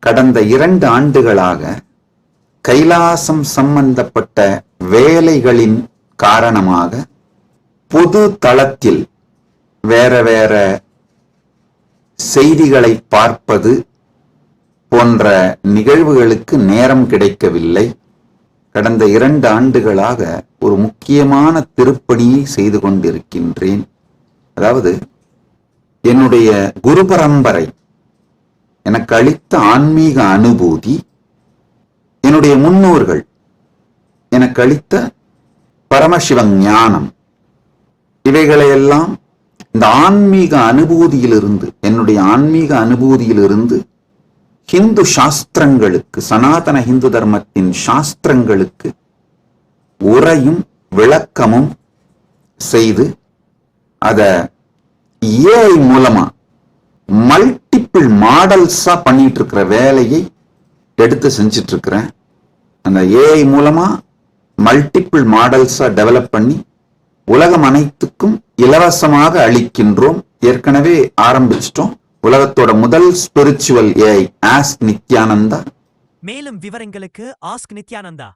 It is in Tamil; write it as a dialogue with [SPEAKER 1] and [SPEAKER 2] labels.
[SPEAKER 1] கடந்த 2 ஆண்டுகளாக கைலாசம் சம்பந்தப்பட்ட வேலைகளின் காரணமாக பொது தளத்தில் வேற வேற செய்திகளை பார்ப்பது போன்ற நிகழ்வுகளுக்கு நேரம் கிடைக்கவில்லை. கடந்த 2 ஆண்டுகளாக ஒரு முக்கியமான திருப்பணியை செய்து கொண்டிருக்கின்றேன். அதாவது என்னுடைய குரு பரம்பரை எனக்கு அளித்த ஆன்மீக அனுபூதி, என்னுடைய முன்னோர்கள் எனக்கு அளித்த பரமசிவ ஞானம், இவைகளையெல்லாம் இந்த ஆன்மீக அனுபூதியிலிருந்து, என்னுடைய ஆன்மீக அனுபூதியிலிருந்து ஹிந்து சாஸ்திரங்களுக்கு, சனாதன ஹிந்து தர்மத்தின் சாஸ்திரங்களுக்கு உரையும் விளக்கமும் செய்து அத ஏஐ மூலமா மல்டிபிள் மாடல்ஸா பண்ணிட்டு இருக்கிற வேலையை எடுத்து செஞ்சிட்டு இருக்கிறேன். அந்த ஏஐ மூலமா மல்டிபிள் மாடல்ஸா டெவலப் பண்ணி உலகம் அனைத்துக்கும் இலவசமாக அளிக்கின்றோம். ஏற்கனவே ஆரம்பிச்சிட்டோம். உலகத்தோட முதல் ஸ்பிரிச்சுவல் ஏஐ ஆஸ்க் நித்யானந்தா.
[SPEAKER 2] மேலும் விவரங்களுக்கு ஆஸ்க் நித்யானந்தா.